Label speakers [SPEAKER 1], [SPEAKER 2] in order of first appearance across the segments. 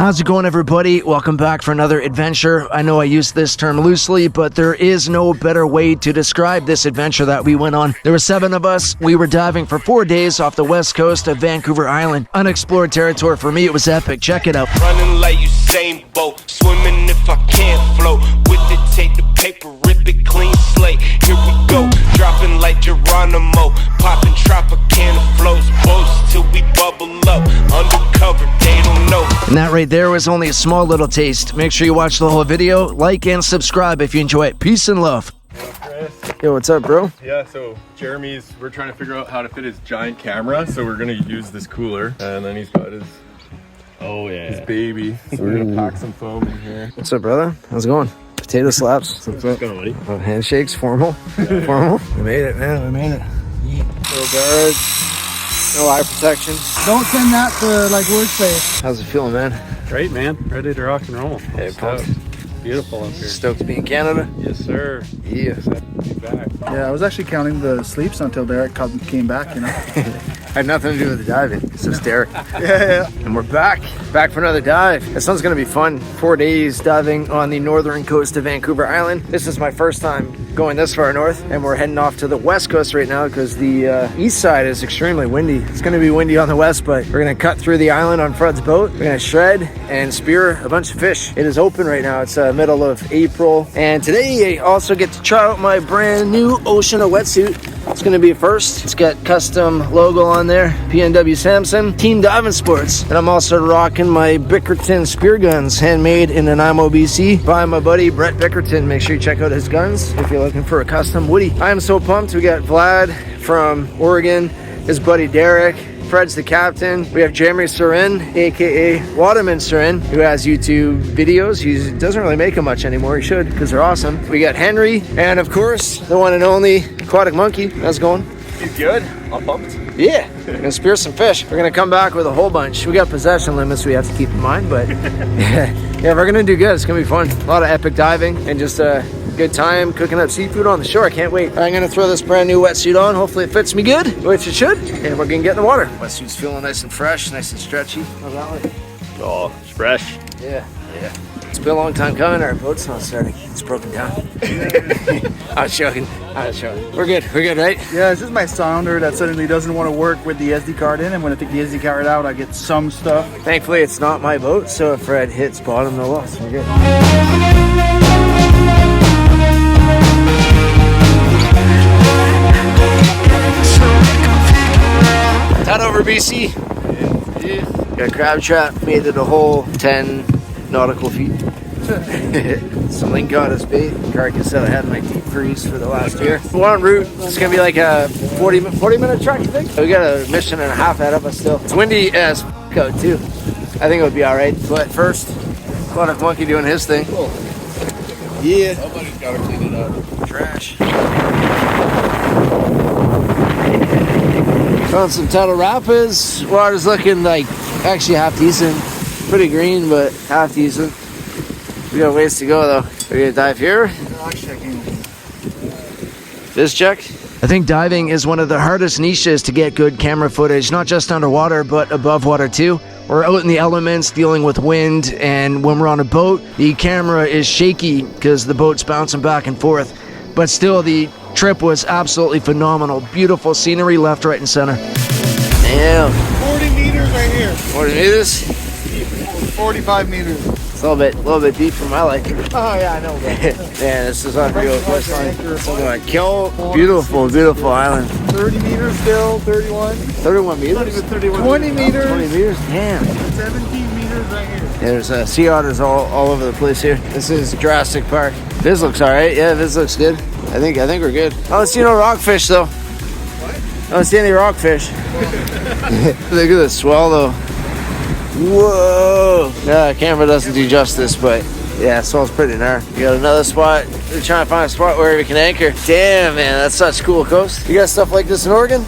[SPEAKER 1] How's it going, everybody? Welcome back for another adventure. I know I use this term loosely, but there is no better way to describe this adventure that we went on. There were 7 of us. We were diving for 4 days off the west coast of Vancouver Island. Unexplored territory. For me, it was epic. Check it out.
[SPEAKER 2] Running like Usain Bolt, swimming if I can't float. With it, take the paper, rip it clean slate. Here we go, dropping like Geronimo, popping Tropicana flows, boats till we bubble up. Undercover, they don't know.
[SPEAKER 1] And that right there was only a small little taste. Make sure you watch the whole video, like and subscribe if you enjoy it. Peace and love. Yo, what's up, bro?
[SPEAKER 3] Yeah, so we're trying to figure out how to fit his giant camera, so we're gonna use this cooler, and then he's got his baby. So we're gonna pack some foam in here.
[SPEAKER 1] What's up, brother? How's it going? Potato slaps.
[SPEAKER 3] What's going, buddy?
[SPEAKER 1] Handshakes, formal. Formal. We made it, man. We made it. No guards. No eye protection.
[SPEAKER 4] Don't send that to like workspace.
[SPEAKER 1] How's it feeling, man?
[SPEAKER 5] Great, man. Ready to rock and roll.
[SPEAKER 1] Hey,
[SPEAKER 5] Stoked. Beautiful up here.
[SPEAKER 1] Stoked to be in Canada?
[SPEAKER 5] Yes, sir.
[SPEAKER 1] Yeah.
[SPEAKER 5] Be back.
[SPEAKER 4] Yeah, I was actually counting the sleeps until Derek came back, you know.
[SPEAKER 1] Had nothing to do with the diving. It's just Derek.
[SPEAKER 4] Yeah.
[SPEAKER 1] And we're back for another dive. This one's gonna be fun. 4 days diving on the northern coast of Vancouver Island. This is my first time going this far north, and we're heading off to the west coast right now because the east side is extremely windy. It's gonna be windy on the west, but we're gonna cut through the island on Fred's boat. We're gonna shred and spear a bunch of fish. It is open right now. It's middle of April, and today I also get to try out my brand new Ocean wetsuit. It's gonna be a first. It's got custom logo on there, PNW Samson, Team Diving Sports. And I'm also rocking my Bickerton spear guns, handmade in Nanaimo, BC by my buddy Brett Bickerton. Make sure you check out his guns if you're looking for a custom woody. I am so pumped. We got Vlad from Oregon, his buddy Derek, Fred's the captain. We have Jeremy Surin, aka Waterman Surin, who has YouTube videos. He doesn't really make them much anymore. He should, because they're awesome. We got Henry, and of course, the one and only Aquatic Monkey. How's it going?
[SPEAKER 3] He's good. I'm pumped.
[SPEAKER 1] Yeah, we're gonna spear some fish. We're gonna come back with a whole bunch. We got possession limits we have to keep in mind, but yeah, we're gonna do good. It's gonna be fun. A lot of epic diving and just a good time cooking up seafood on the shore. I can't wait. I'm gonna throw this brand new wetsuit on. Hopefully it fits me good, which it should. And we're gonna get in the water. Wetsuit's feeling nice and fresh, nice and stretchy. How's that one?
[SPEAKER 5] Oh, it's fresh.
[SPEAKER 1] Yeah. It's been a long time coming. Our boat's not starting. It's broken down. I was joking. We're good, right?
[SPEAKER 4] Yeah, this is my sounder that suddenly doesn't want to work with the SD card in, and when I take the SD card out, I get some stuff.
[SPEAKER 1] Thankfully, it's not my boat, so if Fred hits bottom, no loss. We're good. Head over, BC. Got a crab trap, made it a whole 10 nautical feet. Some lingcod as bait. Carcass that I had in my deep freeze for the last year. We're en route. It's gonna be like a 40-minute trek, I think. We got a mission and a half ahead of us still. It's windy as out too. I think it would be all right. But first, Aquatic Monkey doing his thing. Cool. Yeah.
[SPEAKER 3] Somebody's gotta clean it up.
[SPEAKER 1] Trash. Found some Tuttle Rapids. Water's looking like actually half decent. Pretty green, but half decent. We got a ways to go though. We're gonna dive here. Fish check. I think diving is one of the hardest niches to get good camera footage, not just underwater, but above water too. We're out in the elements dealing with wind, and when we're on a boat, the camera is shaky because the boat's bouncing back and forth. But still, the trip was absolutely phenomenal. Beautiful scenery left, right, and center. Damn.
[SPEAKER 4] 40 meters right here.
[SPEAKER 1] 40 meters?
[SPEAKER 4] 45 meters.
[SPEAKER 1] It's a little bit deep for my liking.
[SPEAKER 4] Oh yeah, I know.
[SPEAKER 1] Man, this is unreal. Something like Kelp. Beautiful island.
[SPEAKER 4] 30 meters still, 31.
[SPEAKER 1] 31 meters?
[SPEAKER 4] 20 meters.
[SPEAKER 1] 20 meters? Damn.
[SPEAKER 4] 17 meters right here.
[SPEAKER 1] Yeah, there's sea otters all over the place here. This is Jurassic Park. Viz looks alright. Yeah, Viz looks good. I think we're good. I don't see no rockfish though. What? I don't see any rockfish. Look at the swell though. Whoa! Yeah, the camera doesn't do justice, but yeah, it smells pretty nice. We got another spot. We're trying to find a spot where we can anchor. Damn, man, that's such a cool coast. You got stuff like this in Oregon?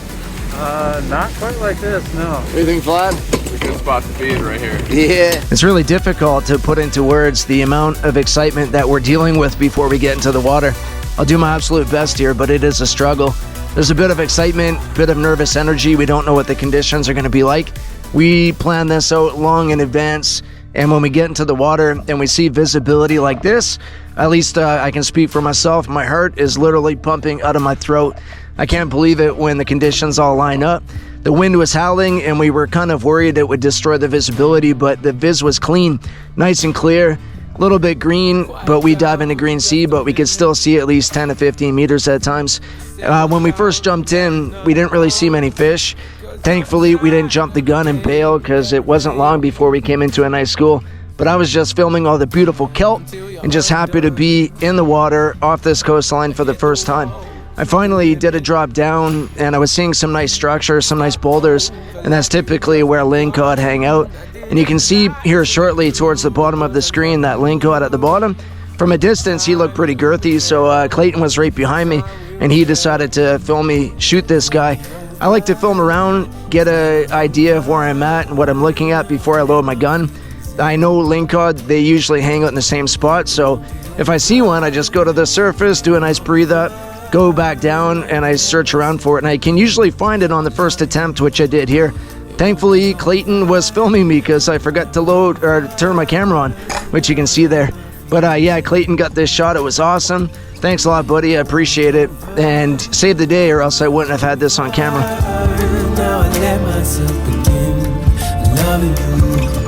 [SPEAKER 5] Not quite like this, no.
[SPEAKER 1] What do you think, Vlad?
[SPEAKER 3] It's a good spot to be right here.
[SPEAKER 1] Yeah. It's really difficult to put into words the amount of excitement that we're dealing with before we get into the water. I'll do my absolute best here, but it is a struggle. There's a bit of excitement, a bit of nervous energy. We don't know what the conditions are going to be like. We planned this out long in advance, And when we get into the water and we see visibility like this, at least I can speak for myself, my heart is literally pumping out of my throat. I can't believe it when the conditions all line up. The wind was howling and we were kind of worried it would destroy the visibility, but the viz was clean, nice and clear, a little bit green, but we dive into green sea, but we could still see at least 10 to 15 meters at times. When we first jumped in, we didn't really see many fish. Thankfully, we didn't jump the gun and bail because it wasn't long before we came into a nice school. But I was just filming all the beautiful kelp and just happy to be in the water off this coastline for the first time. I finally did a drop down and I was seeing some nice structures, some nice boulders, and that's typically where lingcod hang out. And you can see here shortly towards the bottom of the screen that lingcod at the bottom. From a distance, he looked pretty girthy, so Clayton was right behind me and he decided to film me shoot this guy. I like to film around, get an idea of where I'm at and what I'm looking at before I load my gun. I know lingcod, they usually hang out in the same spot, so if I see one, I just go to the surface, do a nice breathe up, go back down, and I search around for it, and I can usually find it on the first attempt, which I did here. Thankfully, Clayton was filming me because I forgot to load or turn my camera on, which you can see there. But yeah, Clayton got this shot. It was awesome. Thanks a lot, buddy. I appreciate it. And save the day or else I wouldn't have had this on camera.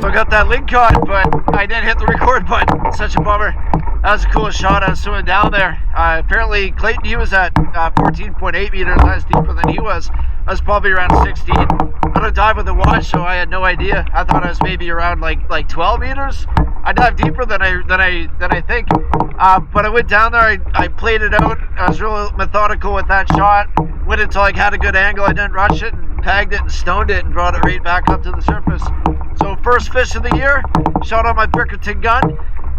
[SPEAKER 1] I got that lingcod, but I didn't hit the record button. Such a bummer. That was the coolest shot. I was swimming down there. Apparently, Clayton, he was at 14.8 meters. I was deeper than he was. I was probably around 16. I don't dive with a watch, so I had no idea. I thought I was maybe around like 12 meters. I dived deeper than I think. But I went down there. I played it out. I was real methodical with that shot. Went until I had a good angle. I didn't rush it and pegged it and stoned it and brought it right back up to the surface. So first fish of the year, shot on my Bickerton gun.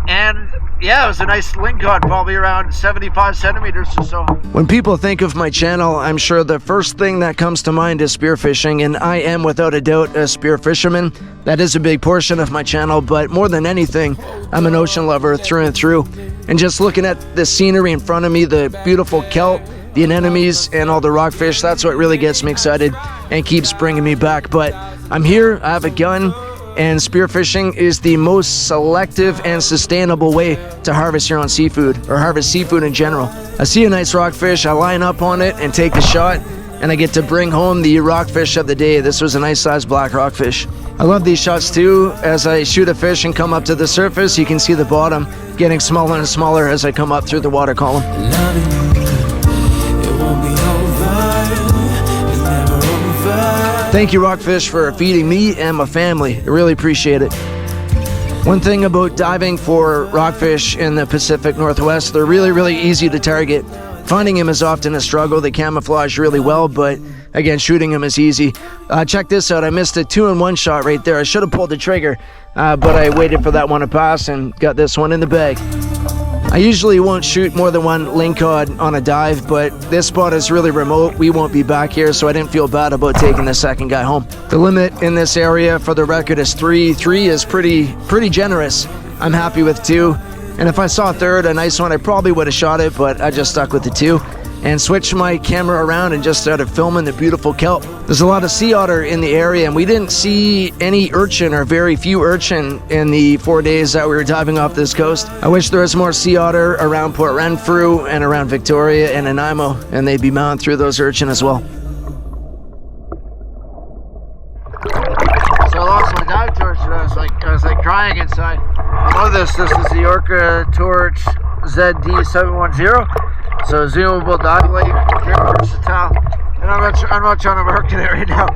[SPEAKER 1] And yeah, it was a nice lingcod, probably around 75 centimeters or so. When people think of my channel, I'm sure the first thing that comes to mind is spearfishing, and I am without a doubt a spear fisherman. That is a big portion of my channel, but more than anything, I'm an ocean lover through and through. And just looking at the scenery in front of me, the beautiful kelp, the anemones, and all the rockfish, that's what really gets me excited and keeps bringing me back. But I'm here, I have a gun, and spearfishing is the most selective and sustainable way to harvest your own seafood, or harvest seafood in general. I see a nice rockfish, I line up on it and take the shot, and I get to bring home the rockfish of the day. This was a nice sized black rockfish. I love these shots too. As I shoot a fish and come up to the surface, you can see the bottom getting smaller and smaller as I come up through the water column. Thank you, rockfish, for feeding me and my family. I really appreciate it. One thing about diving for rockfish in the Pacific Northwest, they're really, really easy to target. Finding them is often a struggle. They camouflage really well, but again, shooting them is easy. Check this out. I missed a 2-in-1 shot right there. I should have pulled the trigger, but I waited for that one to pass and got this one in the bag. I usually won't shoot more than one lingcod on a dive, but this spot is really remote. We won't be back here, so I didn't feel bad about taking the second guy home. The limit in this area, for the record, is 3. 3 is pretty generous. I'm happy with 2. And if I saw a third, a nice one, I probably would have shot it, but I just stuck with the 2 and switched my camera around and just started filming the beautiful kelp. There's a lot of sea otter in the area, and we didn't see any urchin, or very few urchin, in the 4 days that we were diving off this coast. I wish there was more sea otter around Port Renfrew and around Victoria and Nanaimo, and they'd be mounting through those urchin as well. So I lost my dive torch, and I was like crying inside. I love this. This is the Orca Torch ZD710. So zoomable dive light, very versatile. And I'm not trying to market it right now,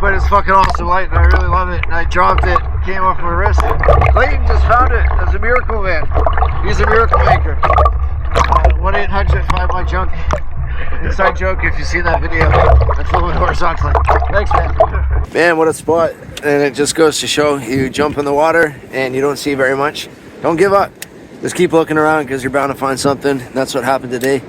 [SPEAKER 1] but it's fucking awesome light, and I really love it. And I dropped it, came off my wrist. Clayton just found it as a miracle man. He's a miracle maker. 1-800-5-MY-JUNK. Inside joke if you see that video. I'm filming horizontally. Thanks, man. Man, what a spot. And it just goes to show, you jump in the water and you don't see very much. Don't give up. Just keep looking around because you're bound to find something. That's what happened today.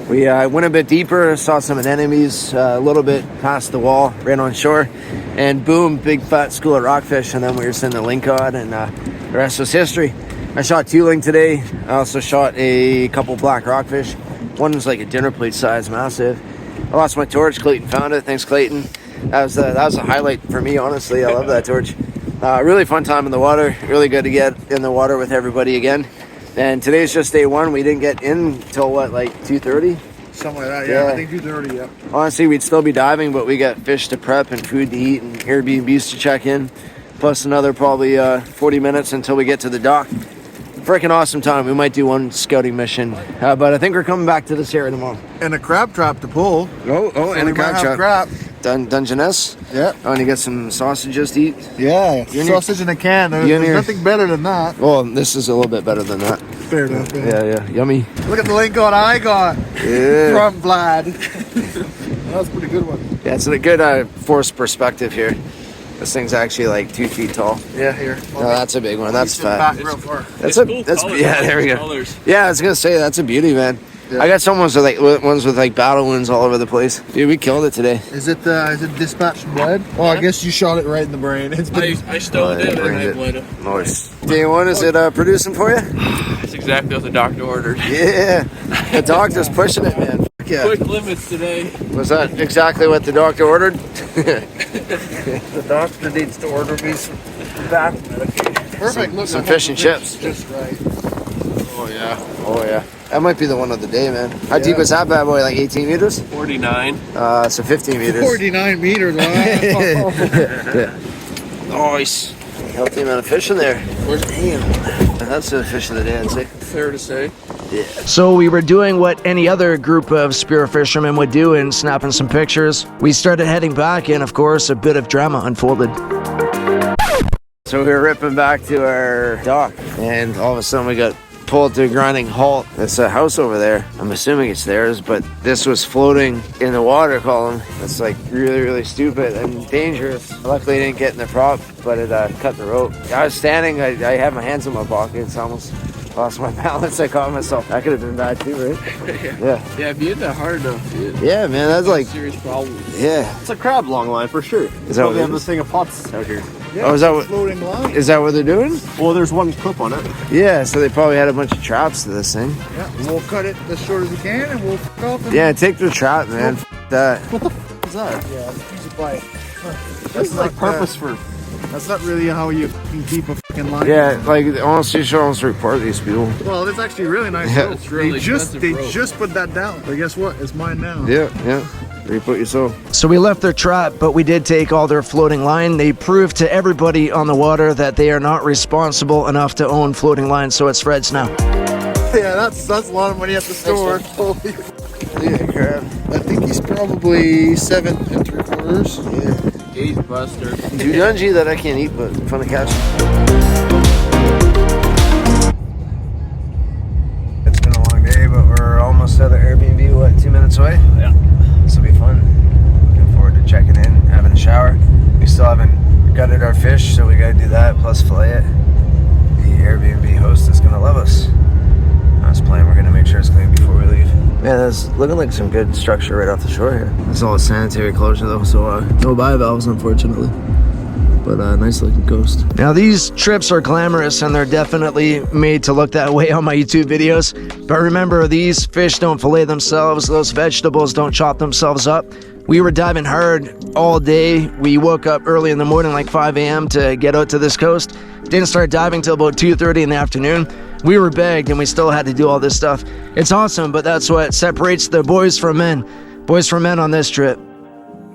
[SPEAKER 1] We went a bit deeper, saw some anemones a little bit past the wall, right on shore, and boom, big fat school of rockfish, and then we were seeing the lingcod, and the rest was history. I shot 2 ling today. I also shot a couple black rockfish. One was like a dinner plate size, massive. I lost my torch. Clayton found it. Thanks, Clayton. That was a highlight for me, honestly. I love that torch. Really fun time in the water. Really good to get in the water with everybody again. And today's just day one. We didn't get in till what, like 2:30?
[SPEAKER 4] Something like that, yeah. I think 2:30, yeah.
[SPEAKER 1] Honestly, we'd still be diving, but we got fish to prep and food to eat and Airbnbs to check in. Plus another probably 40 minutes until we get to the dock. Freaking awesome time. We might do one scouting mission. But I think we're coming back to this area tomorrow.
[SPEAKER 4] And a crab trap to pull.
[SPEAKER 1] Oh,
[SPEAKER 4] So
[SPEAKER 1] and
[SPEAKER 4] we
[SPEAKER 1] a crab
[SPEAKER 4] might have
[SPEAKER 1] trap.
[SPEAKER 4] crab.
[SPEAKER 1] Dungeness.
[SPEAKER 4] Yeah.
[SPEAKER 1] Oh, and you got some sausages to eat.
[SPEAKER 4] Yeah,
[SPEAKER 1] You're near-
[SPEAKER 4] sausage in a can. There's
[SPEAKER 1] You're near-
[SPEAKER 4] nothing better than that.
[SPEAKER 1] Well, this is a little bit better than that.
[SPEAKER 4] Fair enough.
[SPEAKER 1] Yeah. Yummy.
[SPEAKER 4] Look at the lingcod I got
[SPEAKER 1] Yeah.
[SPEAKER 4] from Vlad. That was a pretty good one.
[SPEAKER 1] Yeah, it's a good forced perspective here. This thing's actually like 2 feet tall.
[SPEAKER 4] Yeah, here.
[SPEAKER 1] No, that's a big one. That's fat.
[SPEAKER 4] Back real far.
[SPEAKER 1] That's
[SPEAKER 5] Cool colors,
[SPEAKER 1] yeah. There we go.
[SPEAKER 5] colors.
[SPEAKER 1] Yeah, I was gonna say that's a beauty, man.
[SPEAKER 4] Yeah.
[SPEAKER 1] I got some ones with like battle wounds all over the place. Dude, we killed it today.
[SPEAKER 4] Is it dispatched blood? Oh, I guess you shot it right in the brain. It's been
[SPEAKER 5] I stoned it and
[SPEAKER 1] bring
[SPEAKER 5] I
[SPEAKER 1] it.
[SPEAKER 5] bled it.
[SPEAKER 1] Nice. Day one, is it producing for you?
[SPEAKER 5] That's exactly what the doctor ordered.
[SPEAKER 1] Yeah. The doctor's pushing it, man. Fuck yeah.
[SPEAKER 5] Quick limits today.
[SPEAKER 1] Was that exactly what the doctor ordered?
[SPEAKER 4] the doctor needs to order me some back medication. Perfect. Look,
[SPEAKER 1] some
[SPEAKER 4] I
[SPEAKER 1] fish
[SPEAKER 4] got
[SPEAKER 1] and
[SPEAKER 4] the
[SPEAKER 1] chips.
[SPEAKER 4] Just right.
[SPEAKER 1] Oh yeah. Oh yeah. That might be the one of the day, man. How
[SPEAKER 4] Yeah.
[SPEAKER 1] deep is that bad boy? Like 18 meters?
[SPEAKER 5] 49.
[SPEAKER 1] So 15 meters.
[SPEAKER 4] 49 meters. Wow.
[SPEAKER 1] Nice. Healthy amount of fish in there.
[SPEAKER 5] Where's
[SPEAKER 1] That's the fish of the day, I'd say.
[SPEAKER 5] fair to say?
[SPEAKER 1] So we were doing what any other group of spear fishermen would do and snapping some pictures. We started heading back and of course a bit of drama unfolded. So we were ripping back to our dock and all of a sudden we got pulled to a grinding halt. It's a house over there. I'm assuming it's theirs, but this was floating in the water column. That's like really, really stupid and dangerous. Luckily I didn't get in the prop, but it cut the rope. I was standing, I had my hands in my pockets, almost lost my balance. I caught myself. That could have been bad too, right? Yeah.
[SPEAKER 5] Yeah, if you hit that hard enough, dude.
[SPEAKER 1] Yeah, man, that's like,
[SPEAKER 5] Serious problems.
[SPEAKER 1] yeah.
[SPEAKER 3] It's a crab long line for sure.
[SPEAKER 1] Is that what
[SPEAKER 3] Probably
[SPEAKER 1] it
[SPEAKER 3] have
[SPEAKER 1] is?
[SPEAKER 3] this thing of pots out here.
[SPEAKER 1] Oh, is that what,
[SPEAKER 4] Floating line.
[SPEAKER 1] is that what they're doing?
[SPEAKER 3] Well, there's one clip on it.
[SPEAKER 1] Yeah, so they probably had a bunch of traps to this thing.
[SPEAKER 4] Yeah, we'll cut it as short as we can and we'll f off. And
[SPEAKER 1] Yeah, take the trap, man. F that.
[SPEAKER 3] What's that?
[SPEAKER 4] Yeah, use a bite.
[SPEAKER 3] That's like purpose for.
[SPEAKER 4] That's not really how you can keep a fucking line.
[SPEAKER 1] Yeah, like honestly, you should almost report these people.
[SPEAKER 4] Well, it's actually really nice.
[SPEAKER 1] Yeah.
[SPEAKER 4] rope.
[SPEAKER 5] It's really
[SPEAKER 4] they just
[SPEAKER 5] expensive rope.
[SPEAKER 4] put that down. But guess what? It's mine now.
[SPEAKER 1] Yeah. Report yourself. So we left their trap, but we did take all their floating line. They proved to everybody on the water that they are not responsible enough to own floating lines, so it's Fred's now.
[SPEAKER 4] Yeah, that's a lot of money at the store. Holy
[SPEAKER 1] Yeah, crap.
[SPEAKER 4] I think he's probably 7 3/4.
[SPEAKER 1] Yeah.
[SPEAKER 5] Gauge buster.
[SPEAKER 1] Too dungy that I can't eat, but fun to catch. It's been a long day, but we're almost at the Airbnb, what, 2 minutes away?
[SPEAKER 5] Yeah.
[SPEAKER 1] This will be fun. Looking forward to checking in, having a shower. We still haven't gutted our fish, so we gotta do that, plus fillet it. The Airbnb host is gonna love us. That's the plan. We're gonna make sure it's clean before we leave. Man, it's looking like some good structure right off the shore here. It's all a sanitary closure though, so no bivalves unfortunately. But nice looking coast. Now these trips are glamorous and they're definitely made to look that way on my YouTube videos. But remember, these fish don't fillet themselves. Those vegetables don't chop themselves up. We were diving hard all day. We woke up early in the morning, like 5 a.m. to get out to this coast. Didn't start diving till about 2:30 in the afternoon. We were bagged and we still had to do all this stuff. It's awesome, but that's what separates the boys from men. Boys from men on this trip.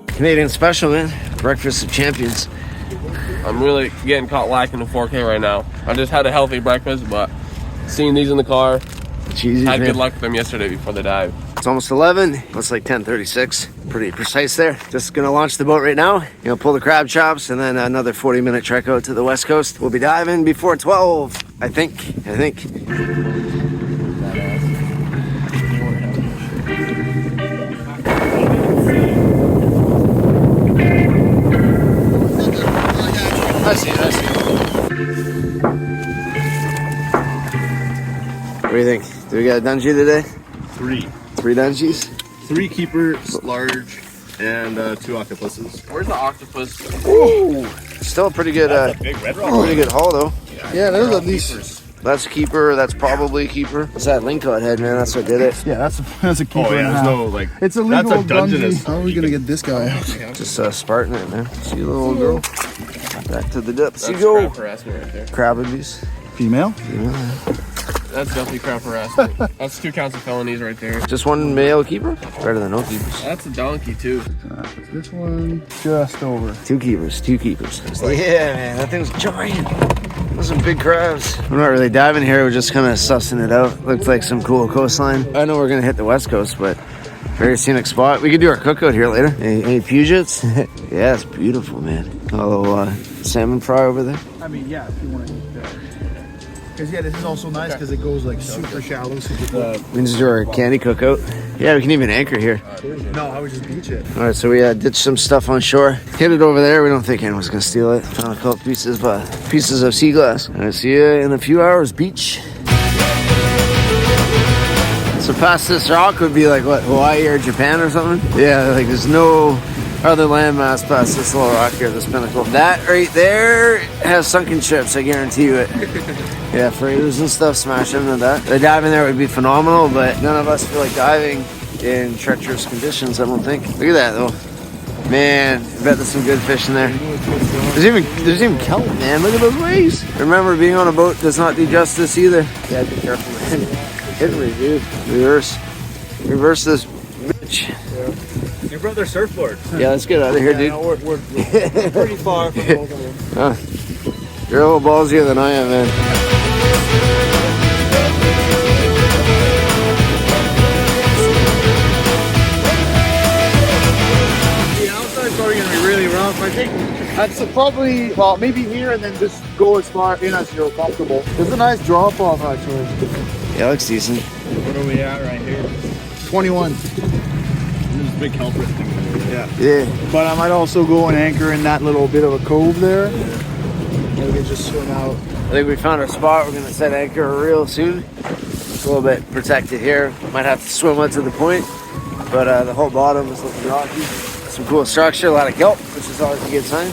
[SPEAKER 1] Canadian special, man. Breakfast of champions.
[SPEAKER 5] I'm really getting caught lacking in 4K right now. I just had a healthy breakfast, but seeing these in the car,
[SPEAKER 1] Cheesy,
[SPEAKER 5] had
[SPEAKER 1] man.
[SPEAKER 5] good luck with them yesterday before the dive.
[SPEAKER 1] It's almost 11. It's like 10:36. Pretty precise there. Just gonna launch the boat right now. You know, pull the crab chops, and then another 40-minute trek out to the west coast. We'll be diving before 12. I think. I see it. What do you think? Do we got a dungy today?
[SPEAKER 3] 3
[SPEAKER 1] dungies?
[SPEAKER 3] 3 keepers, large, and 2 octopuses.
[SPEAKER 5] Where's the octopus?
[SPEAKER 1] Ooh, still a pretty good,
[SPEAKER 3] Big red
[SPEAKER 1] pretty good haul though.
[SPEAKER 4] Yeah, there's at least.
[SPEAKER 1] That's a keeper. That's probably a keeper. What's that lingcod head, man? That's what did it.
[SPEAKER 4] Yeah, that's a keeper.
[SPEAKER 3] Oh yeah,
[SPEAKER 4] and a
[SPEAKER 3] there's
[SPEAKER 4] half.
[SPEAKER 3] no like.
[SPEAKER 4] It's illegal
[SPEAKER 3] That's a Dungeness.
[SPEAKER 4] How are we gonna get this guy out?
[SPEAKER 1] Just Spartan it, man. See you, little girl. Back to the depths
[SPEAKER 5] That's
[SPEAKER 1] you go.
[SPEAKER 5] crab harassment right there.
[SPEAKER 1] Crab abuse.
[SPEAKER 4] Female?
[SPEAKER 5] That's definitely crab harassment. That's 2 counts of felonies right there.
[SPEAKER 1] Just one male keeper? Better than no keepers.
[SPEAKER 5] That's a donkey too.
[SPEAKER 4] This one just over.
[SPEAKER 1] 2 keepers, 2 keepers. Yeah, man, that thing's giant. Those are big crabs. We're not really diving here, we're just kind of sussing it out. Looks like some cool coastline. I know we're gonna hit the west coast, but very scenic spot. We could do our cookout here later. Any Pugets? Yeah, it's beautiful, man. A little salmon fry over there.
[SPEAKER 4] I mean, yeah, if you want to eat that. Because, yeah, this is also nice because it goes like super shallow. So
[SPEAKER 1] We can just do our candy cookout. Yeah, we can even anchor here.
[SPEAKER 4] no, I would just beach it.
[SPEAKER 1] All right, so we ditched some stuff on shore. Hid it over there. We don't think anyone's gonna steal it. Found a couple pieces of sea glass. All right, see you in a few hours, beach. So past this rock would be like, what, Hawaii or Japan or something? Yeah, like there's no other landmass past this little rock here, this pinnacle. That right there has sunken ships, I guarantee you it. Yeah, freighters and stuff smash into that. The diving there would be phenomenal, but none of us feel like diving in treacherous conditions, I don't think. Look at that though. Man, I bet there's some good fish in there. There's even kelp, man. Look at those waves. Remember, being on a boat does not do justice either. Yeah, be careful, man. Hit me, dude. Reverse this bitch.
[SPEAKER 4] Yeah. Your brother's surfboard.
[SPEAKER 1] Yeah, let's get out of here, dude.
[SPEAKER 4] No, we're pretty far from both of them.
[SPEAKER 1] You're a little ballsier than I am, man.
[SPEAKER 4] I think that's probably, well, maybe here and then just go as far in as you're comfortable. It's a nice drop off, actually.
[SPEAKER 1] Yeah, it looks decent.
[SPEAKER 3] What are we at right here?
[SPEAKER 4] 21.
[SPEAKER 3] There's a big kelp thing.
[SPEAKER 1] Yeah.
[SPEAKER 4] But I might also go and anchor in that little bit of a cove there. And we can just swim out.
[SPEAKER 1] I think we found our spot. We're going to set anchor real soon. It's a little bit protected here. Might have to swim up to the point. But the whole bottom is looking rocky. Some cool structure, a lot of kelp, which is always a good sign.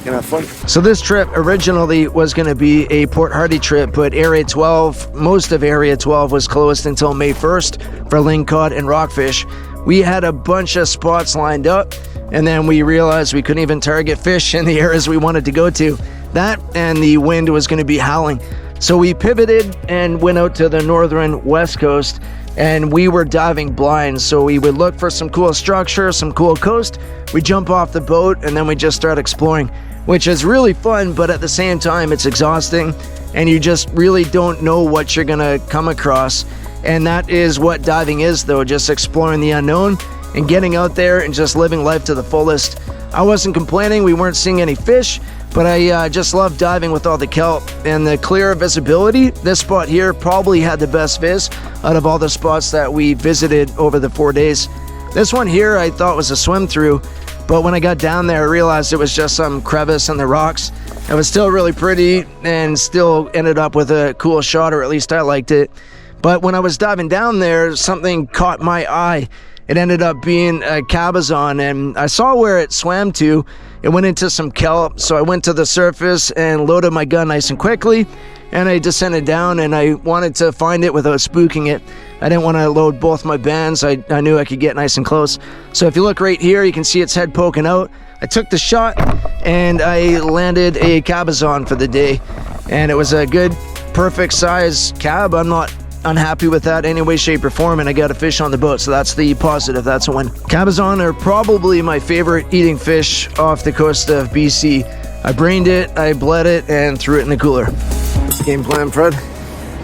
[SPEAKER 1] Gonna have fun. So this trip originally was gonna be a Port Hardy trip, but Area 12, most of Area 12 was closed until May 1st for lingcod and rockfish. We had a bunch of spots lined up, and then we realized we couldn't even target fish in the areas we wanted to go to. That and the wind was gonna be howling. So we pivoted and went out to the northern west coast, and we were diving blind. So we would look for some cool structure, some cool coast. We jump off the boat and then we just start exploring, which is really fun, but at the same time it's exhausting and you just really don't know what you're gonna come across. And that is what diving is, though, just exploring the unknown and getting out there and just living life to the fullest. I wasn't complaining, we weren't seeing any fish, but I just love diving with all the kelp and the clear visibility. This spot here probably had the best viz out of all the spots that we visited over the 4 days. This one here I thought was a swim through, but when I got down there I realized it was just some crevice in the rocks. It was still really pretty and still ended up with a cool shot, or at least I liked it. But when I was diving down there, something caught my eye. It ended up being a cabezon, and I saw where it swam to. It went into some kelp, so I went to the surface and loaded my gun nice and quickly, and I descended down, and I wanted to find it without spooking it. I didn't want to load both my bands. I knew I could get nice and close. So if you look right here, you can see its head poking out. I took the shot, and I landed a cabezon for the day, and it was a good, perfect size cab. I'm not unhappy with that any way, shape, or form, and I got a fish on the boat, so that's the positive. That's a win. Cabezon are probably my favorite eating fish off the coast of BC. I brained it, I bled it, and threw it in the cooler. What's the game plan, Fred?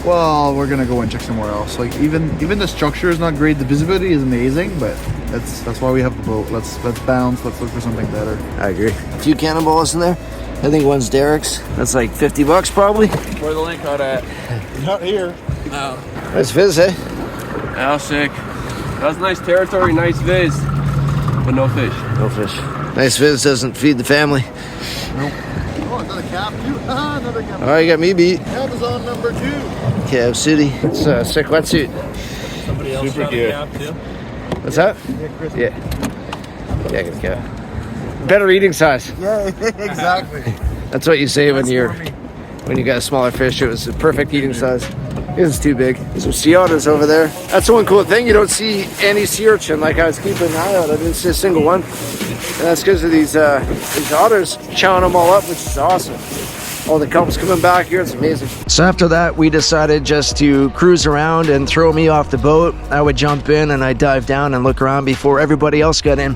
[SPEAKER 4] Well, we're gonna go and check somewhere else. Like even the structure is not great. The visibility is amazing, but that's why we have the boat. Let's bounce. Let's look for something better.
[SPEAKER 1] I agree. A few cannonballs in there. I think one's Derek's. That's like $50 probably.
[SPEAKER 5] Where the lingcod at?
[SPEAKER 4] Not here.
[SPEAKER 5] Oh.
[SPEAKER 1] Nice viz, eh?
[SPEAKER 5] Oh, sick. That was nice territory, nice viz. But no fish.
[SPEAKER 1] No fish. Nice viz doesn't feed the family.
[SPEAKER 4] Nope. Oh, another cap too. Another cap.
[SPEAKER 1] All right, you got me beat.
[SPEAKER 4] Cabezon number 2.
[SPEAKER 1] Cab City. It's a sick wetsuit.
[SPEAKER 5] Somebody else
[SPEAKER 3] Super
[SPEAKER 5] cute.
[SPEAKER 1] What's that? Yeah. Yeah, I get the cab. Better eating size.
[SPEAKER 4] Yeah, exactly.
[SPEAKER 1] That's what you say when you got a smaller fish. It was a perfect eating size. It's too big. There's some sea otters over there. That's the one cool thing. You don't see any sea urchin. Like I was keeping an eye out. I didn't see a single one. And that's because of these otters chowing them all up, which is awesome. All the kelp's coming back here. It's amazing. So after that, we decided just to cruise around and throw me off the boat. I would jump in and I'd dive down and look around before everybody else got in.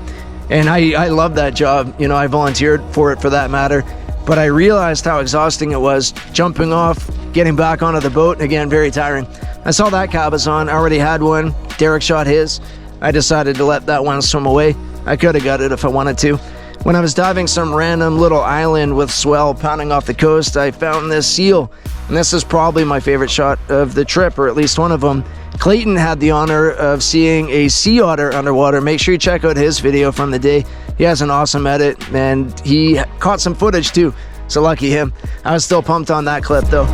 [SPEAKER 1] And I love that job. You know, I volunteered for it for that matter. But I realized how exhausting it was jumping off, getting back onto the boat. Again, very tiring. I saw that cabezon. I already had one. Derek shot his. I decided to let that one swim away. I could have got it if I wanted to. When I was diving some random little island with swell pounding off the coast, I found this seal. And this is probably my favorite shot of the trip, or at least one of them. Clayton had the honor of seeing a sea otter underwater. Make sure you check out his video from the day. He has an awesome edit, and he caught some footage too. So lucky him. I was still pumped on that clip though.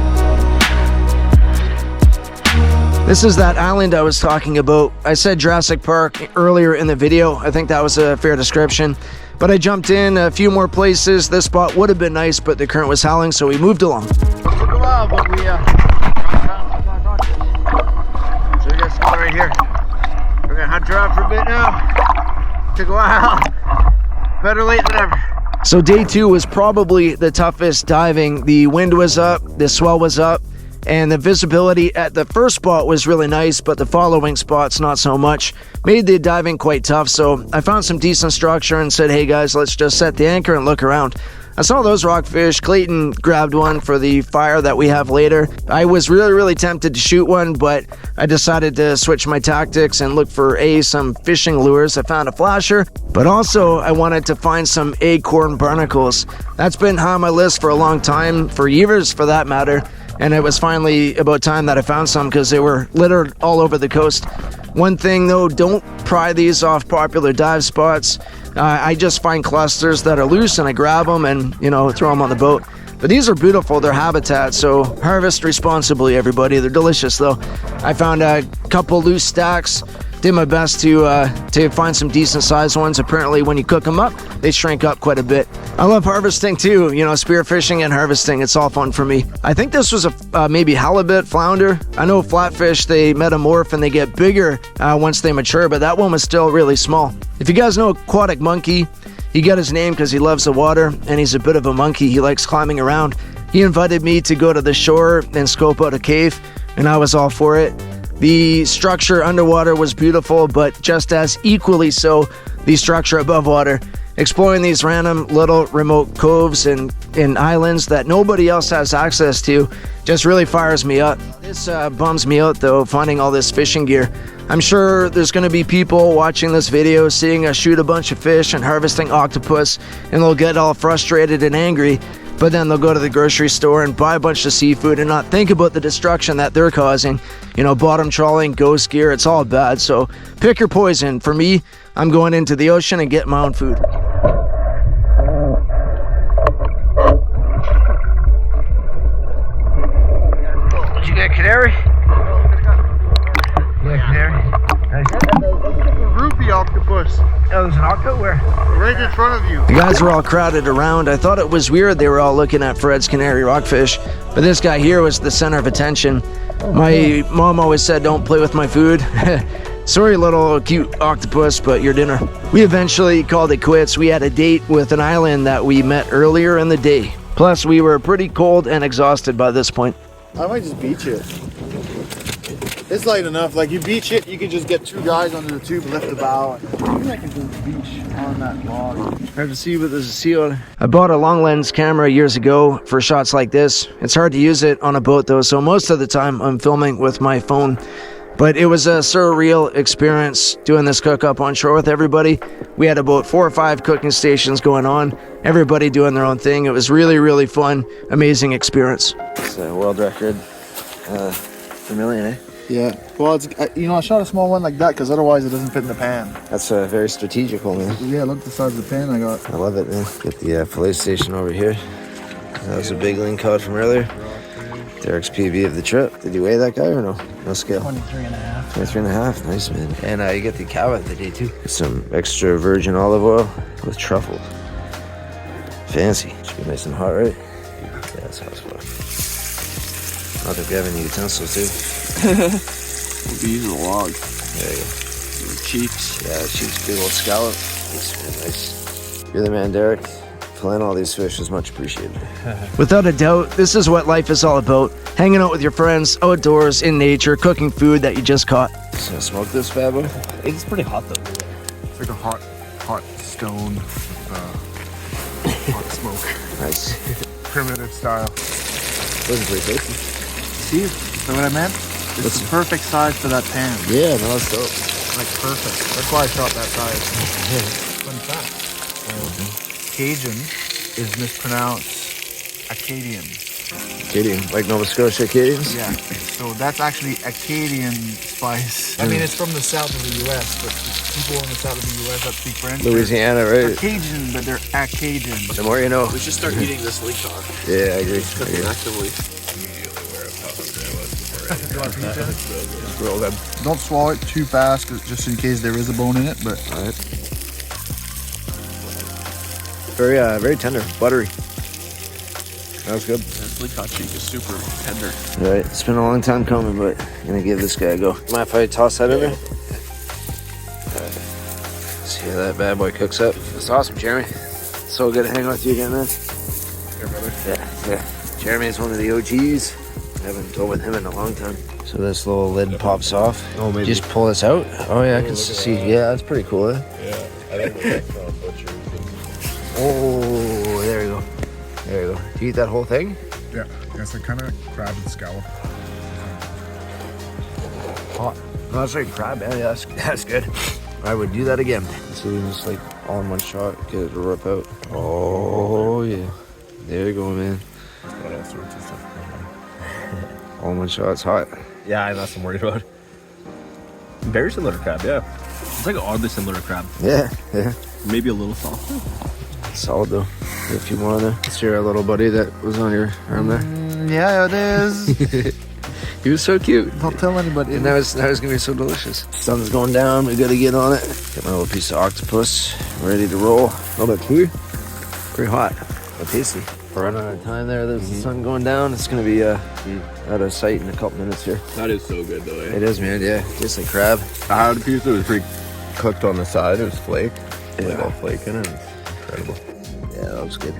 [SPEAKER 1] This is that island I was talking about. I said Jurassic Park earlier in the video. I think that was a fair description. But I jumped in a few more places. This spot would have been nice, but the current was howling, so we moved along. Took a while, but we got so we got Spearo right here. We're gonna hunt her out for a bit now. Took a while. Better late than ever. So day 2 was probably the toughest diving. The wind was up, the swell was up, and the visibility at the first spot was really nice, but the following spots not so much. Made the diving quite tough, so I found some decent structure and said, hey guys, let's just set the anchor and look around. I saw those rockfish. Clayton grabbed one for the fire that we have later. I was really tempted to shoot one, but I decided to switch my tactics and look for some fishing lures. I found a flasher, but also I wanted to find some acorn barnacles. That's been high on my list for a long time, for years for that matter. And it was finally about time that I found some because they were littered all over the coast. One thing though, don't pry these off popular dive spots. I just find clusters that are loose and I grab them and, you know, throw them on the boat. But these are beautiful, they're habitat, so harvest responsibly, everybody. They're delicious though. I found a couple loose stacks. Did my best to find some decent sized ones. Apparently when you cook them up, they shrink up quite a bit. I love harvesting too, you know, spearfishing and harvesting. It's all fun for me. I think this was a maybe halibut, flounder. I know flatfish, they metamorph and they get bigger once they mature, but that one was still really small. If you guys know aquatic monkey, he got his name because he loves the water and he's a bit of a monkey. He likes climbing around. He invited me to go to the shore and scope out a cave, and I was all for it. The structure underwater was beautiful, but just as equally so, the structure above water. Exploring these random little remote coves and islands that nobody else has access to just really fires me up. This bums me out though, finding all this fishing gear. I'm sure there's going to be people watching this video seeing us shoot a bunch of fish and harvesting octopus, and they'll get all frustrated and angry. But then they'll go to the grocery store and buy a bunch of seafood and not think about the destruction that they're causing. You know, bottom trawling, ghost gear, it's all bad. So pick your poison. For me, I'm going into the ocean and getting my own food. Did you get a canary? Yeah, canary. Nice.
[SPEAKER 4] Ruby octopus.
[SPEAKER 1] Oh, there's an octopus where?
[SPEAKER 4] Right in front of you.
[SPEAKER 1] The guys were all crowded around. I thought it was weird they were all looking at Fred's canary rockfish, but this guy here was the center of attention. My mom always said, don't play with my food. Sorry, little cute octopus, but your dinner. We eventually called it quits. We had a date with an island that we met earlier in the day. Plus, we were pretty cold and exhausted by this point.
[SPEAKER 4] I might just beach it. It's light enough. Like you beach it, you can just get 2 guys under the tube, lift the bow. Maybe I can just beach on that log.
[SPEAKER 1] Hard to see, but there's a seal. I bought a long lens camera years ago for shots like this. It's hard to use it on a boat though, so most of the time I'm filming with my phone. But it was a surreal experience doing this cook-up on shore with everybody. We had about 4 or 5 cooking stations going on, everybody doing their own thing. It was really fun, amazing experience. It's a world record, vermilion, eh?
[SPEAKER 4] Yeah. Well, it's, you know, I shot a small one like that because otherwise it doesn't fit in the pan.
[SPEAKER 1] That's a very strategical, man.
[SPEAKER 4] Yeah, look at the size of the pan I got.
[SPEAKER 1] I love it, man. Get the fillet station over here. That was a big lingcod from earlier. Derek's PB of the trip. Did you weigh that guy or no? No scale.
[SPEAKER 4] 23.5.
[SPEAKER 1] 23.5. Nice, man. And you get the cow of the day too. Some extra virgin olive oil with truffle. Fancy. Should be nice and hot, right? Yeah, that's hot as well. don't think we have any utensils, too.
[SPEAKER 5] We'll be using a log.
[SPEAKER 1] There you go.
[SPEAKER 5] Cheeks.
[SPEAKER 1] Yeah, cheeks, big old scallop. Nice, man, nice. You're the man, Derek. Filleting all these fish is much appreciated. Without a doubt, this is what life is all about. Hanging out with your friends, outdoors, in nature, cooking food that you just caught. Just gonna smoke this bad boy.
[SPEAKER 5] It's pretty hot though.
[SPEAKER 4] It's like a hot stone with hot smoke.
[SPEAKER 1] Nice.
[SPEAKER 4] Primitive style.
[SPEAKER 1] Looking pretty tasty.
[SPEAKER 4] See, is that what I meant? It's the perfect size for that pan.
[SPEAKER 1] Yeah, no, that's dope.
[SPEAKER 4] Like perfect. That's why I shot that size. Fun fact. Cajun is mispronounced Acadian.
[SPEAKER 1] Acadian, like Nova Scotia Acadians?
[SPEAKER 4] Yeah. So that's actually Acadian spice. I mean, it's from the south of the U.S., but people in the south of the U.S. that speak French.
[SPEAKER 1] Louisiana,
[SPEAKER 4] They're
[SPEAKER 1] right?
[SPEAKER 4] Cajun, but they're Acadian.
[SPEAKER 1] The more you know.
[SPEAKER 5] We should start eating this lingcod.
[SPEAKER 1] Yeah, I agree.
[SPEAKER 5] Actively.
[SPEAKER 3] Roll them.
[SPEAKER 4] Don't swallow it too fast, just in case there is a bone in it. But
[SPEAKER 1] All right. Very tender, buttery. That was good.
[SPEAKER 5] This lingcod cheek is super tender.
[SPEAKER 1] All right, it's been a long time coming, but I'm gonna give this guy a go. Mind if I toss that in there? All right. See how that bad boy cooks up. That's awesome, Jeremy. So good to hang with you again, man.
[SPEAKER 3] Here, brother.
[SPEAKER 1] Yeah. Jeremy's one of the OGs. I haven't dealt with him in a long time. So this little lid pops off.
[SPEAKER 3] Oh, maybe.
[SPEAKER 1] Just pull this out. Oh yeah, I can see. Yeah, that's pretty cool. Eh?
[SPEAKER 3] Yeah, I think that's butcher.
[SPEAKER 1] Oh, there you go. There you go. Do you eat that whole thing?
[SPEAKER 6] Yeah, it's a kind of crab and scallop.
[SPEAKER 1] Hot. No, that's like crab, man. Yeah, that's good. I would do that again. So we just like all in one shot, get it to rip out. Oh yeah. There you go, man.
[SPEAKER 3] Got all sorts of stuff going on.
[SPEAKER 1] All in one shot. It's hot.
[SPEAKER 3] Yeah, that's what I'm worried about. Very similar to crab, yeah. It's like oddly similar to crab.
[SPEAKER 1] Yeah.
[SPEAKER 3] Maybe a little softer.
[SPEAKER 1] Solid though. Get a few more on there. It's your little buddy that was on your arm there.
[SPEAKER 4] yeah, it is.
[SPEAKER 1] He was so cute.
[SPEAKER 4] Don't tell anybody.
[SPEAKER 1] And that was gonna be so delicious. Sun's going down. We gotta get on it. Get my little piece of octopus ready to roll. A little bit too. Pretty hot, but tasty. We're running out of time there. There's the sun going down. It's gonna be out of sight in a couple minutes here.
[SPEAKER 5] That is so good though.
[SPEAKER 1] It is, man. Yeah, just like crab.
[SPEAKER 3] I had a piece that was pretty cooked on the side. It was flaked.
[SPEAKER 1] Yeah.
[SPEAKER 3] Like all flaking and it's incredible.
[SPEAKER 1] Yeah, that was good.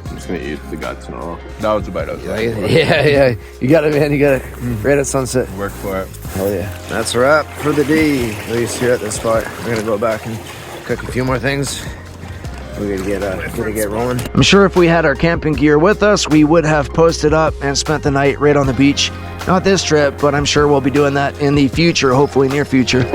[SPEAKER 3] I'm just gonna eat the guts and all. That was a bite out.
[SPEAKER 1] Yeah. You got it, man. You got it. Right at sunset.
[SPEAKER 3] Work for it.
[SPEAKER 1] Hell yeah. That's a wrap for the day, at least here at this spot. We're gonna go back and cook a few more things. We're gonna get rolling. I'm sure if we had our camping gear with us, we would have posted up and spent the night right on the beach. Not this trip, but I'm sure we'll be doing that in the future, hopefully near future.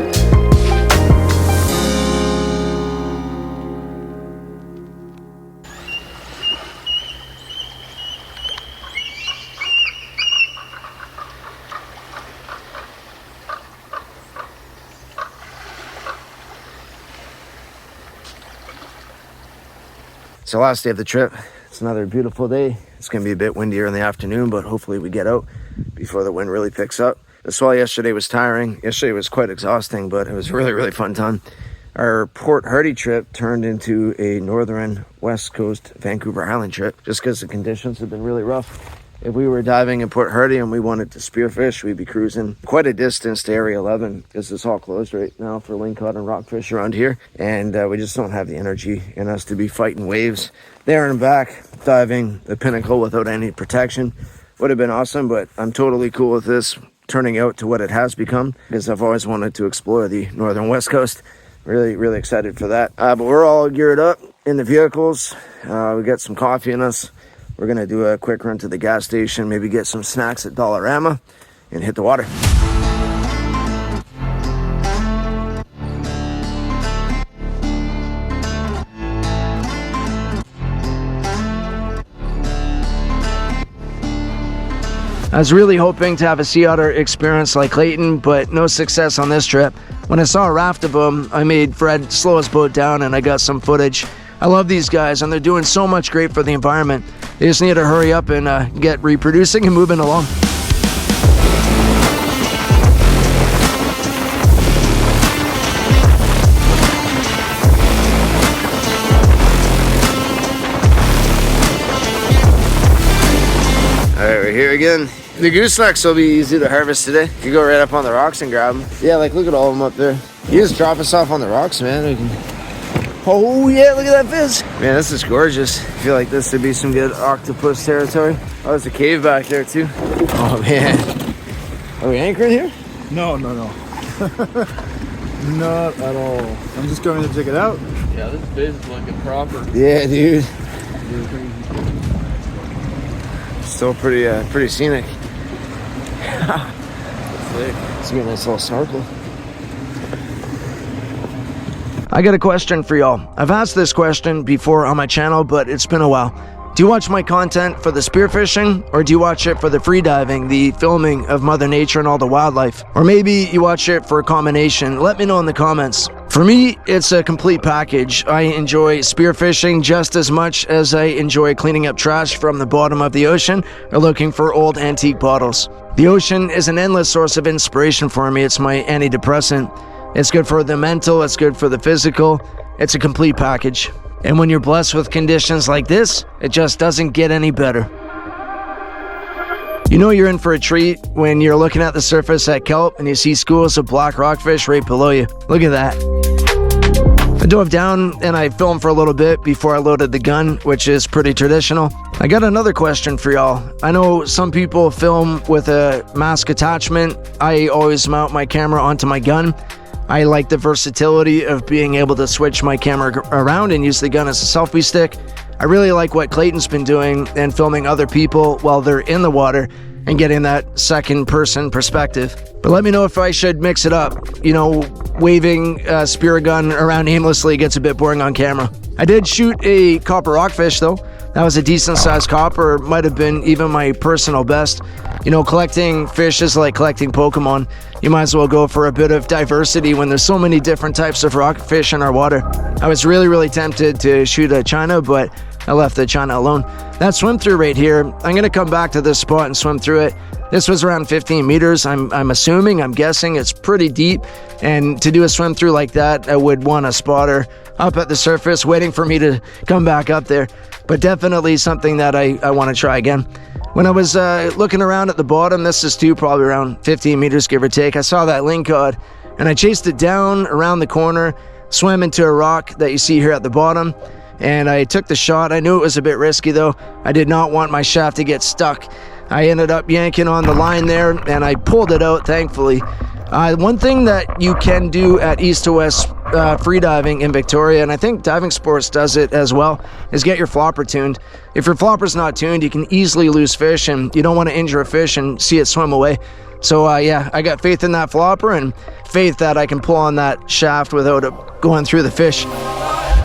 [SPEAKER 1] It's the last day of the trip. It's another beautiful day. It's gonna be a bit windier in the afternoon, but hopefully we get out before the wind really picks up. The swell yesterday was tiring. Yesterday was quite exhausting, but it was a really fun time. Our Port Hardy trip turned into a northern West Coast Vancouver Island trip just because the conditions have been really rough. If we were diving in Port Hardy and we wanted to spearfish, we'd be cruising quite a distance to Area 11 because it's all closed right now for lingcod and rockfish around here. And we just don't have the energy in us to be fighting waves there and back, diving the Pinnacle without any protection. Would have been awesome, but I'm totally cool with this turning out to what it has become because I've always wanted to explore the northern West Coast. Really excited for that. But we're all geared up in the vehicles. We got some coffee in us. We're gonna do a quick run to the gas station, maybe get some snacks at Dollarama and hit the water. I was really hoping to have a sea otter experience like Clayton, but no success on this trip. When I saw a raft of them, I made Fred slow his boat down and I got some footage. I love these guys and they're doing so much great for the environment. They just need to hurry up and get reproducing and moving along. All right, we're here again. The goosenecks will be easy to harvest today. You go right up on the rocks and grab them. Yeah, like look at all of them up there. You just drop us off on the rocks, man. We can... Oh yeah, look at that fish. Man, this is gorgeous. I feel like this would be some good octopus territory. Oh, there's a cave back there too. Oh man. Are we anchoring here?
[SPEAKER 4] No. Not at all. I'm just going to check it out.
[SPEAKER 5] Yeah, this fish is looking proper.
[SPEAKER 1] Yeah, dude. Still pretty scenic. It's a nice little snorkel. I got a question for y'all. I've asked this question before on my channel, but it's been a while. Do you watch my content for the spearfishing, or do you watch it for the freediving, the filming of Mother Nature and all the wildlife? Or maybe you watch it for a combination. Let me know in the comments. For me, it's a complete package. I enjoy spearfishing just as much as I enjoy cleaning up trash from the bottom of the ocean or looking for old antique bottles. The ocean is an endless source of inspiration for me. It's my antidepressant. It's good for the mental, it's good for the physical. It's a complete package. And when you're blessed with conditions like this, it just doesn't get any better. You know you're in for a treat when you're looking at the surface at Kelp and you see schools of black rockfish right below you. Look at that. I dove down and I filmed for a little bit before I loaded the gun, which is pretty traditional. I got another question for y'all. I know some people film with a mask attachment. I always mount my camera onto my gun. I like the versatility of being able to switch my camera around and use the gun as a selfie stick. I really like what Clayton's been doing and filming other people while they're in the water and getting that second person perspective. But let me know if I should mix it up. You know, waving a spear gun around aimlessly gets a bit boring on camera. I did shoot a copper rockfish though. That was a decent sized copper, might have been even my personal best. You know, collecting fish is like collecting Pokemon. You might as well go for a bit of diversity when there's so many different types of rockfish in our water. I was really tempted to shoot a China, but I left the China alone. That swim through right here, I'm gonna come back to this spot and swim through it. This was around 15 meters. I'm guessing it's pretty deep. And to do a swim through like that, I would want a spotter up at the surface waiting for me to come back up there. But definitely something that I want to try again. When I was looking around at the bottom, this is too, probably around 15 meters, give or take, I saw that lingcod and I chased it down around the corner, swam into a rock that you see here at the bottom, and I took the shot. I knew it was a bit risky though. I did not want my shaft to get stuck. I ended up yanking on the line there and I pulled it out, thankfully. One thing that you can do at East to West Freediving in Victoria, and I think Diving Sports does it as well, is get your flopper tuned. If your flopper's not tuned, you can easily lose fish, and you don't want to injure a fish and see it swim away. So yeah, I got faith in that flopper and faith that I can pull on that shaft without it going through the fish.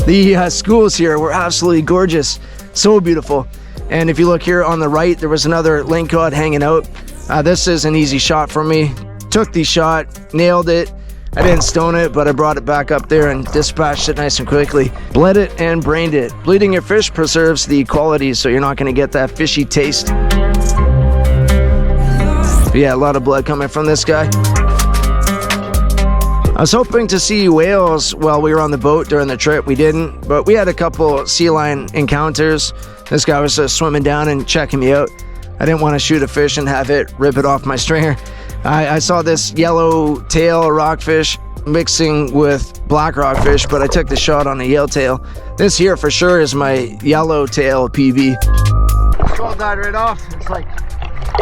[SPEAKER 1] The schools here were absolutely gorgeous, so beautiful. And if you look here on the right, there was another lingcod hanging out. This is an easy shot for me. Took the shot, nailed it. I didn't stone it, but I brought it back up there and dispatched it nice and quickly. Bled it and brained it. Bleeding your fish preserves the quality, so you're not going to get that fishy taste. But yeah, a lot of blood coming from this guy. I was hoping to see whales while we were on the boat during the trip. We didn't, but we had a couple sea lion encounters. This guy was just swimming down and checking me out. I didn't want to shoot a fish and have it rip it off my stringer. I saw this yellow tail rockfish mixing with black rockfish, but I took the shot on a yellowtail. This here for sure is my yellowtail PB. Skull died right off. It's like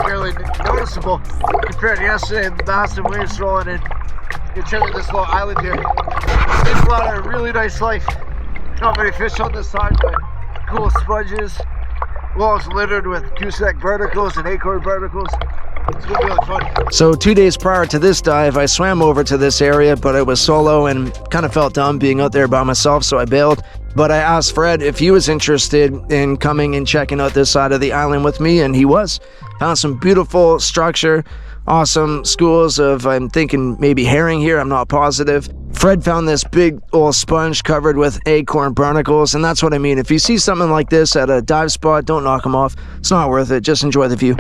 [SPEAKER 1] barely noticeable compared to yesterday. Massive waves rolling in. You check out this little island here. It's got a really nice life. Not many fish on this side, but cool sponges. Walls littered with gooseneck barnacles and acorn barnacles. It's gonna be really fun. So 2 days prior to this dive, I swam over to this area, but I was solo and kind of felt dumb being out there by myself, so I bailed. But I asked Fred if he was interested in coming and checking out this side of the island with me, and he was. Found some beautiful structure, awesome schools of, I'm thinking maybe herring here, I'm not positive. Fred found this big old sponge covered with acorn barnacles, and that's what I mean. If you see something like this at a dive spot, don't knock them off. It's not worth it. Just enjoy the view.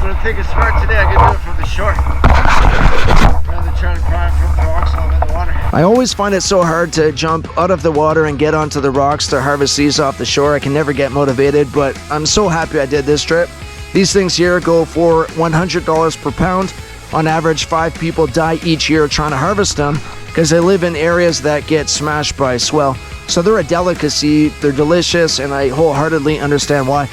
[SPEAKER 1] I think it's smart today. I can do it from the shore rather than trying to pry I always find it so hard to jump out of the water and get onto the rocks to harvest these off the shore. I can never get motivated, but I'm so happy I did this trip. These things here go for $100 per pound. On average, 5 people die each year trying to harvest them because they live in areas that get smashed by swell. So they're a delicacy, they're delicious, and I wholeheartedly understand why.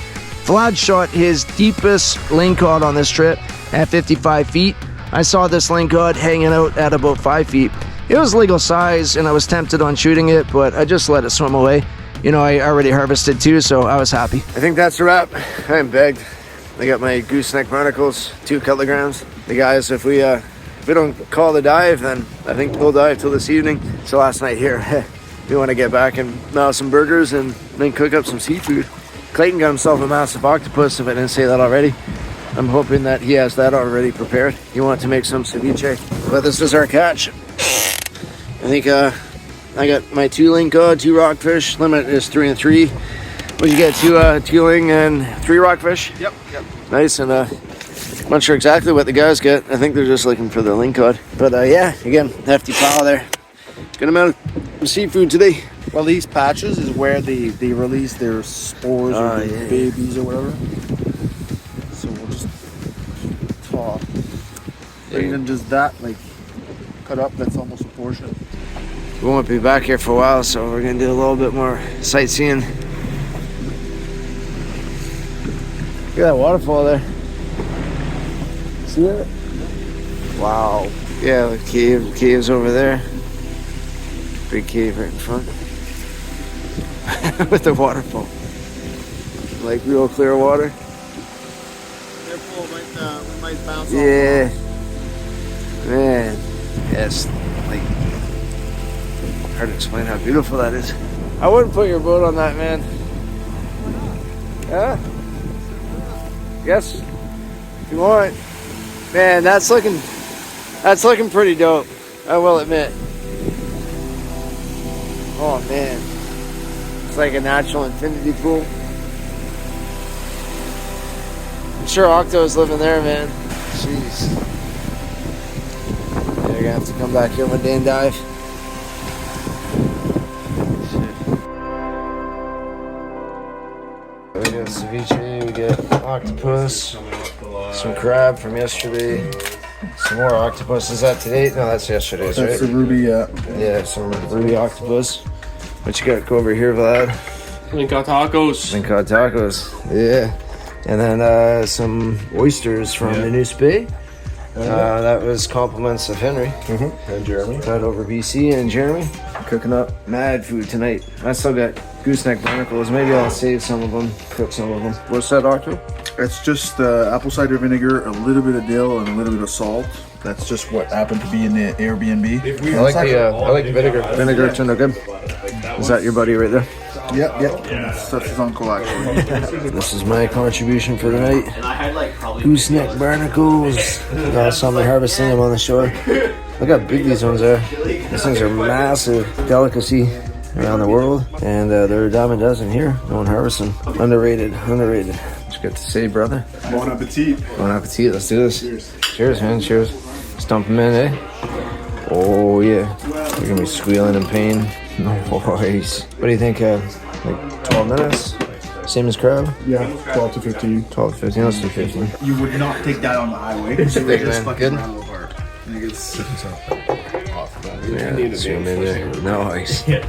[SPEAKER 1] Vlad shot his deepest lingcod on this trip at 55 feet. I saw this lingcod hanging out at about 5 feet. It was legal size and I was tempted on shooting it, but I just let it swim away. You know, I already harvested 2, so I was happy. I think that's a wrap. I'm begged. I got my gooseneck barnacles, 2 kilograms. The guys, if we don't call the dive, then I think we'll dive till this evening. So last night here, we want to get back and mail some burgers and then cook up some seafood. Clayton got himself a massive octopus, if I didn't say that already. I'm hoping that he has that already prepared. He wanted to make some ceviche, but this is our catch. I think I got my 2 lingcod, 2 rockfish. Limit is 3 and 3. What'd you get? 2 ling and 3 rockfish? Yep. Nice, and I'm not sure exactly what the guys get. I think they're just looking for the lingcod. But yeah, again, hefty pile there. Good amount of seafood today.
[SPEAKER 4] Well, these patches is where they release their spores or their babies or whatever. So we'll just talk. Even just that, like, cut up, that's almost a portion.
[SPEAKER 1] We won't be back here for a while, so we're gonna do a little bit more sightseeing. Look at that waterfall there. See that? Wow. Yeah, the cave's over there. Big cave right in front. With the waterfall. Like real clear water.
[SPEAKER 4] Careful, we might bounce off.
[SPEAKER 1] Yeah. Man. Yes. Like, hard to explain how beautiful that is. I wouldn't put your boat on that, man. Yeah? Yes. If you want. Man, that's looking pretty dope. I will admit. Oh man. It's like a natural infinity pool. I'm sure Octo's living there, man. Jeez. Yeah, you're gonna have to come back here one day and dive. We got ceviche, we got octopus, some crab from yesterday, some more octopus. Is that today? No, that's yesterday's, right?
[SPEAKER 6] That's the ruby, yeah.
[SPEAKER 1] Yeah, some ruby octopus. What you got? Go over here, Vlad.
[SPEAKER 5] Lingcod tacos.
[SPEAKER 1] Lingcod tacos. Yeah. And then some oysters from the New Bay. That was compliments of Henry.
[SPEAKER 6] And Jeremy.
[SPEAKER 1] Right over BC and Jeremy. Cooking up mad food tonight. I still got gooseneck barnacles. Maybe I'll save some of them, cook some of them. What's that, Octo?
[SPEAKER 6] It's just apple cider vinegar, a little bit of dill, and a little bit of salt. That's just what happened to be in the Airbnb.
[SPEAKER 1] I like the vinegar. Vinegar turned out good. Is that your buddy right there?
[SPEAKER 6] Yep. That's his uncle, actually.
[SPEAKER 1] This is my contribution for tonight. Gooseneck barnacles. Saw me harvesting them on the shore. Look how big these ones are. These things are massive delicacy around the world, and they're a dime a dozen here. No one harvests them. Underrated. What you got to say, brother?
[SPEAKER 6] Bon appetit.
[SPEAKER 1] Bon appetit. Let's do this. Cheers, man. Cheers. Stump them in, eh? Oh yeah. You're gonna be squealing in pain. Nice. What do you think? Like 12 minutes? Same as crab?
[SPEAKER 6] Yeah, 12 to 15.
[SPEAKER 1] 12 to 15. Let's do 15.
[SPEAKER 7] You would not take that on the highway.
[SPEAKER 1] It's big, man. Good? Yeah, zoom in there. Nice. Yeah.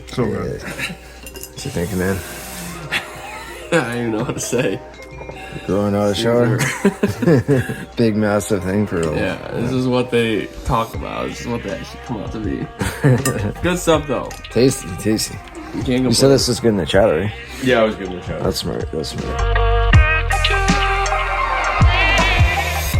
[SPEAKER 6] So good.
[SPEAKER 1] What you thinking, man?
[SPEAKER 5] I don't even know what to say.
[SPEAKER 1] Growing out of shower? Big, massive thing for real.
[SPEAKER 5] Yeah, this is what they talk about. This is what they actually come out to be. Good stuff, though.
[SPEAKER 1] Tasty.
[SPEAKER 5] You can't go.
[SPEAKER 1] You said this is good in the chat, right?
[SPEAKER 3] Yeah, I was giving it a shot.
[SPEAKER 1] That's smart.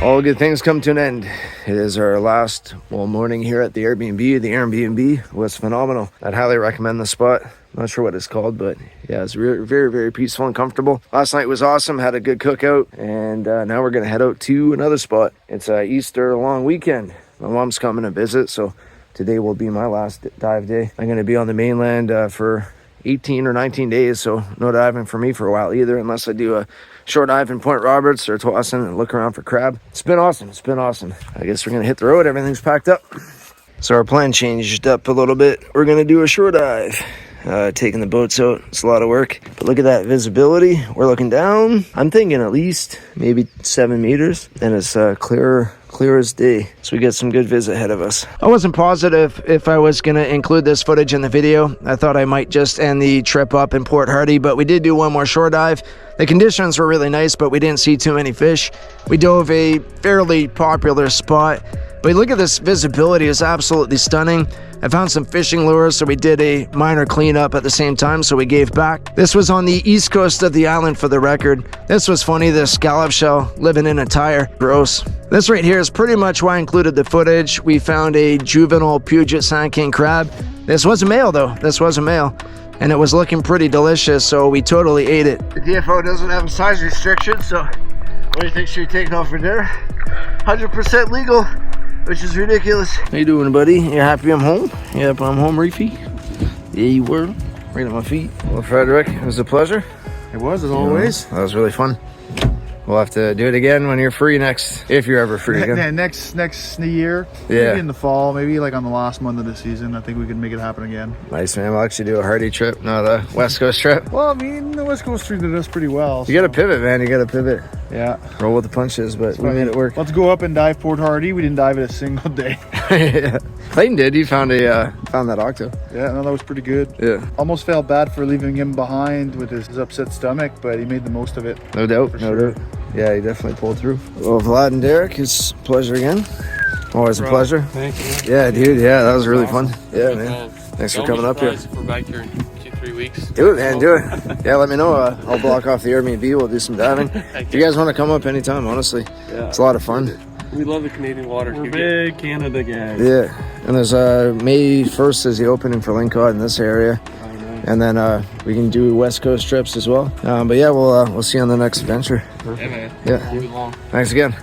[SPEAKER 1] All good things come to an end. It is our last morning here at the Airbnb. The Airbnb was phenomenal. I'd highly recommend the spot. Not sure what it's called, but yeah, it's very, very peaceful and comfortable. Last night was awesome. Had a good cookout, and now we're gonna head out to another spot. It's Easter long weekend. My mom's coming to visit, so today will be my last dive day. I'm gonna be on the mainland for 18 or 19 days, so no diving for me for a while either, unless I do a short dive in Point Roberts or Tsawwassen and look around for crab. It's been awesome. It's been awesome. I guess we're gonna hit the road. Everything's packed up. So our plan changed up a little bit. We're gonna do a shore dive. Taking the boats out, it's a lot of work, but look at that visibility. We're looking down, I'm thinking at least maybe 7 meters, and it's clear as day, so we got some good viz ahead of us. I wasn't positive if I was gonna include this footage in the video. I thought I might just end the trip up in Port Hardy, but we did do one more shore dive. The conditions were really nice, but we didn't see too many fish. We dove a fairly popular spot, but look at this visibility, it's absolutely stunning. I found some fishing lures, so we did a minor cleanup at the same time, so we gave back. This was on the east coast of the island for the record. This was funny, the scallop shell living in a tire. Gross. This right here is pretty much why I included the footage. We found a juvenile Puget Sand King crab. This was a male though, this was a male. And it was looking pretty delicious, so we totally ate it. The DFO doesn't have a size restriction, so what do you think should we take off for dinner? 100% legal. Which is ridiculous. How you doing, buddy? You happy I'm home? Yep, I'm home, Reefy. Yeah, you were. Right at my feet. Well, Frederick, it was a pleasure.
[SPEAKER 4] It was, as always.
[SPEAKER 1] That was really fun. We'll have to do it again when you're free next, if you're ever free again.
[SPEAKER 4] Yeah, next year.
[SPEAKER 1] Yeah.
[SPEAKER 4] Maybe in the fall, maybe like on the last month of the season. I think we can make it happen again.
[SPEAKER 1] Nice, man. We'll actually do a Hardy trip, not a West Coast trip.
[SPEAKER 4] Well, I mean, the West Coast treated us pretty well.
[SPEAKER 1] You got to pivot, man. You got to pivot.
[SPEAKER 4] Yeah.
[SPEAKER 1] Roll with the punches, but we made it work.
[SPEAKER 4] Let's go up and dive Port Hardy. We didn't dive it a single day.
[SPEAKER 1] Yeah. Clayton did. He found that octo.
[SPEAKER 4] Yeah, no, that was pretty good.
[SPEAKER 1] Yeah.
[SPEAKER 4] Almost felt bad for leaving him behind with his upset stomach, but he made the most of it.
[SPEAKER 1] No doubt. No doubt. Yeah, he definitely pulled through. Well, Vlad and Derek, it's a pleasure again. Always a pleasure.
[SPEAKER 5] Thank you.
[SPEAKER 1] Yeah, dude. Yeah, that was really fun. Yeah, man. Thanks for coming up here.
[SPEAKER 5] If we're back here in 2-3 weeks.
[SPEAKER 1] Do it, man. Do it. Yeah, let me know. I'll block off the Airbnb. We'll do some diving. If you guys want to come up anytime, honestly, it's a lot of fun.
[SPEAKER 5] We love the Canadian waters.
[SPEAKER 7] We're big Canada guys.
[SPEAKER 1] Yeah, and there's May 1st is the opening for lingcod in this area. And then we can do West Coast trips as well. But yeah, we'll see you on the next adventure.
[SPEAKER 5] Yeah, man.
[SPEAKER 1] Yeah.
[SPEAKER 5] Won't be long.
[SPEAKER 1] Thanks again.